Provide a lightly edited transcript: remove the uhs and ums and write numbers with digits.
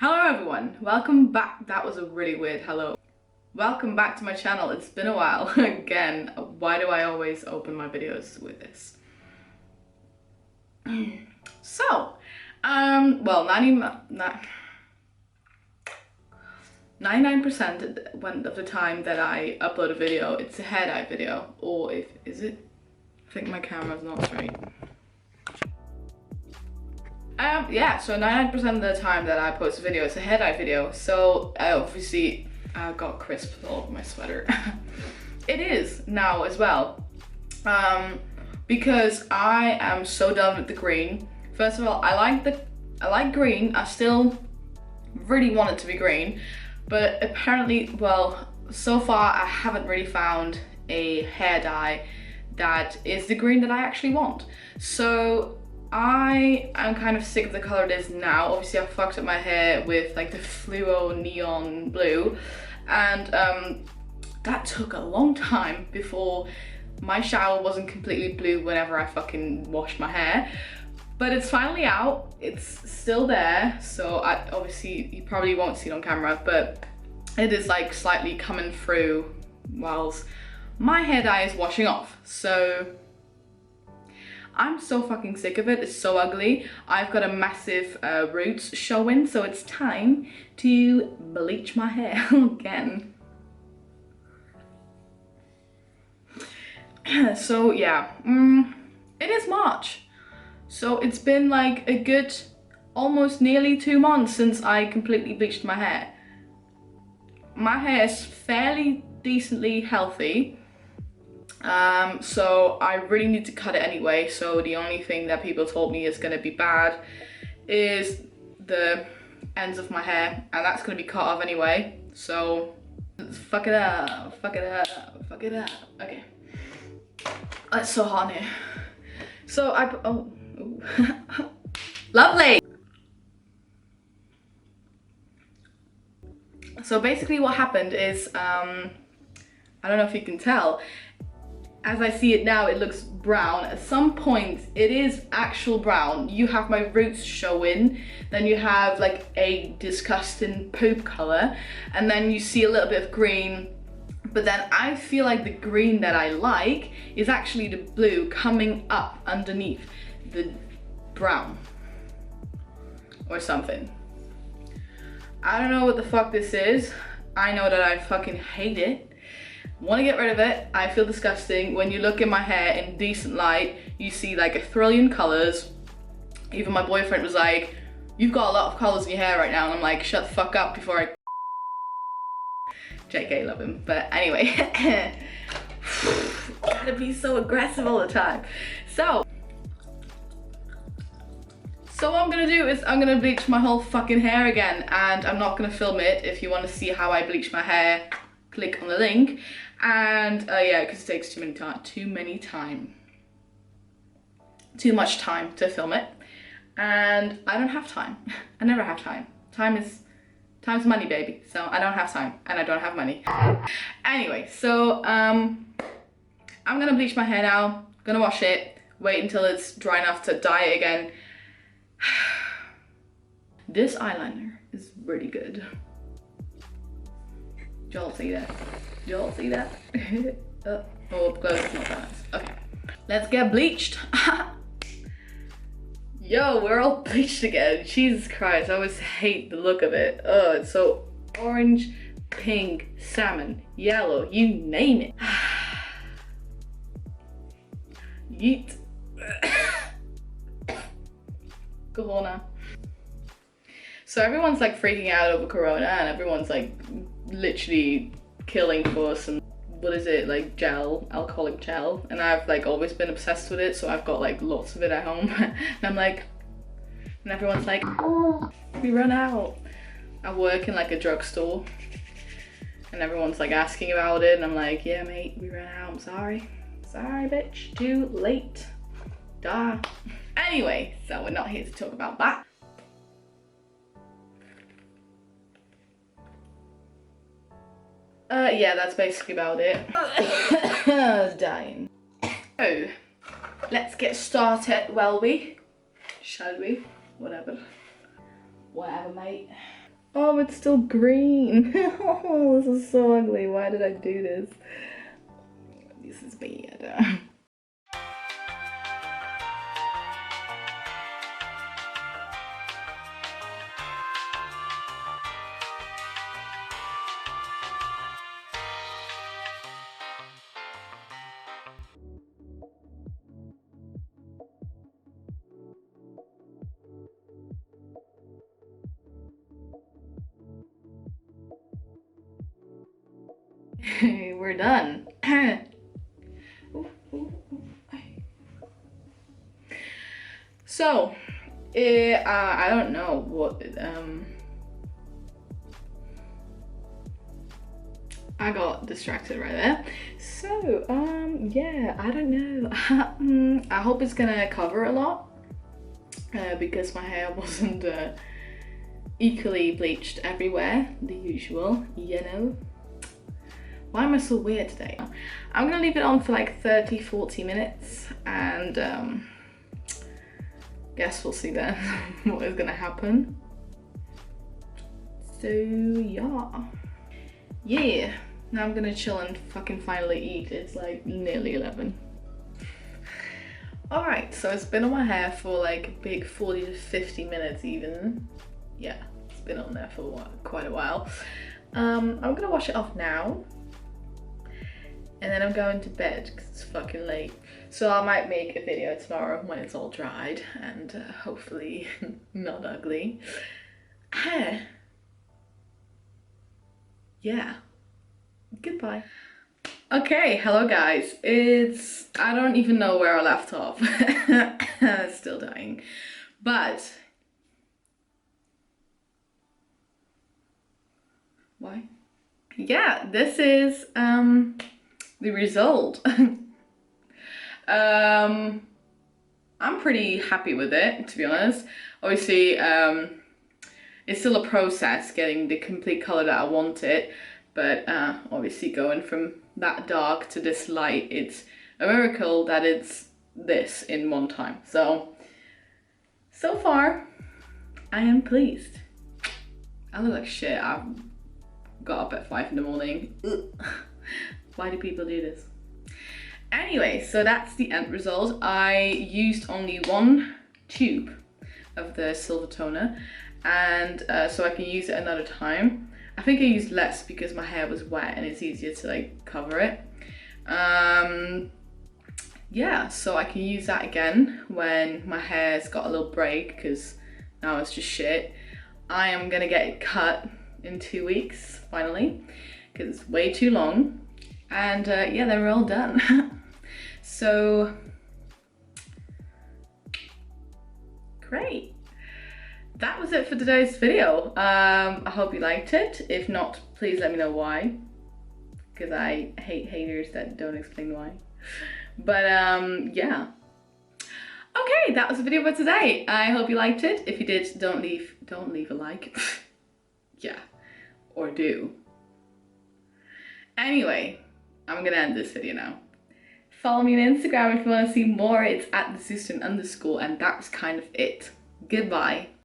Hello everyone, welcome back. That was a really weird hello. Welcome back to my channel. It's been a while. Again, why do I always open my videos with this? So, well, 99% of the time that I upload a video, it's a hair-dye video. Or is it? I think my camera's not straight. Yeah, so 99% of the time that I post a video, it's a hair-dye video. So I obviously got crisp all over my sweater. It is now as well. Because I am so done with the green. First of all, I like green. I still really want it to be green, but apparently, well, so far I haven't really found a hair dye that is the green that I actually want. So I am kind of sick of the color it is now. Obviously I fucked up my hair with like the fluo neon blue, and that took a long time before my shower wasn't completely blue whenever I fucking washed my hair. But it's finally out, it's still there, so obviously you probably won't see it on camera, but it is like slightly coming through whilst my hair dye is washing off. So I'm so fucking sick of it, it's so ugly. I've got a massive roots showing, so it's time to bleach my hair again. So yeah, it is March. So it's been like a good, almost nearly 2 months since I completely bleached my hair. My hair is fairly decently healthy. So I really need to cut it anyway. So the only thing that people told me is gonna be bad is the ends of my hair, and that's gonna be cut off anyway. So fuck it up, fuck it up, fuck it up. Okay. It's so hot in here. So lovely. So basically what happened is, I don't know if you can tell, as I see it now it looks brown. At some point it is actual brown. You have my roots showing, then you have like a disgusting poop color, and then you see a little bit of green. But then I feel like the green that I like is actually the blue coming up underneath the brown or something. I don't know what the fuck this is. I know that I fucking hate it. Want to get rid of it. I feel disgusting. When you look at my hair in decent light, you see like a trillion colors. Even my boyfriend was like, "You've got a lot of colors in your hair right now," and I'm like, shut the fuck up before I JK, love him. But anyway, gotta be so aggressive all the time. So what I'm gonna do is I'm gonna bleach my whole fucking hair again, and I'm not gonna film it. If you want to see how I bleach my hair, click on the link. And yeah, because it takes too much time to film it, and I don't have time. I never have time. Time's money, baby. So I don't have time, and I don't have money. Anyway, so I'm gonna bleach my hair now. Gonna wash it, wait until it's dry enough to dye it again. This eyeliner is really good. Do y'all see that? Do y'all see that? Oh, up close, it's not that nice. Okay, let's get bleached. Yo, we're all bleached again. Jesus Christ, I always hate the look of it. Oh, it's so orange, pink, salmon, yellow, you name it. Yeet. Corona. So everyone's like freaking out over Corona, and everyone's like literally killing for some, what is it, like gel, alcoholic gel, and I've like always been obsessed with it, so I've got like lots of it at home. And I'm like, and everyone's like, oh, we run out. I work in like a drugstore, and everyone's like asking about it, and I'm like, yeah mate, we ran out, I'm sorry bitch, too late, duh. Anyway, so we're not here to talk about that. Yeah, that's basically about it. I was dying. So, let's get started, shall we? Whatever. Whatever, mate. Oh, it's still green. Oh, this is so ugly. Why did I do this? This is bad. We're done. So, I don't know what, I got distracted right there. So, yeah, I don't know. I hope it's gonna cover a lot, because my hair wasn't equally bleached everywhere, the usual, you know. Why am I so weird today? I'm gonna leave it on for like 30-40 minutes and guess we'll see then what is gonna happen. So yeah, now I'm gonna chill and fucking finally eat. It's like nearly 11. All right, so it's been on my hair for like a big 40 to 50 minutes even. Yeah, it's been on there for quite a while. I'm gonna wash it off now. And then I'm going to bed because it's fucking late. So I might make a video tomorrow when it's all dried and hopefully not ugly. Yeah, goodbye. Okay, hello guys. I don't even know where I left off. Still dying. But, why? Yeah, this is, the result. I'm pretty happy with it, to be honest. Obviously, it's still a process getting the complete color that I wanted, but obviously going from that dark to this light, it's a miracle that it's this in one time. So far, I am pleased. I look like shit. I got up at 5 in the morning. Ugh. Why do people do this? Anyway, so that's the end result. I used only one tube of the silver toner, and so I can use it another time. I think I used less because my hair was wet and it's easier to like cover it. Yeah, so I can use that again when my hair's got a little break because now it's just shit. I am gonna get it cut in 2 weeks, finally, because it's way too long. And yeah, then we're all done. So, great. That was it for today's video. I hope you liked it. If not, please let me know why. Because I hate haters that don't explain why. But yeah. Okay, that was the video for today. I hope you liked it. If you did, don't leave a like. Yeah, or do. Anyway, I'm gonna end this video now. Follow me on Instagram if you want to see more. It's @thezeuston_, and that's kind of it. Goodbye.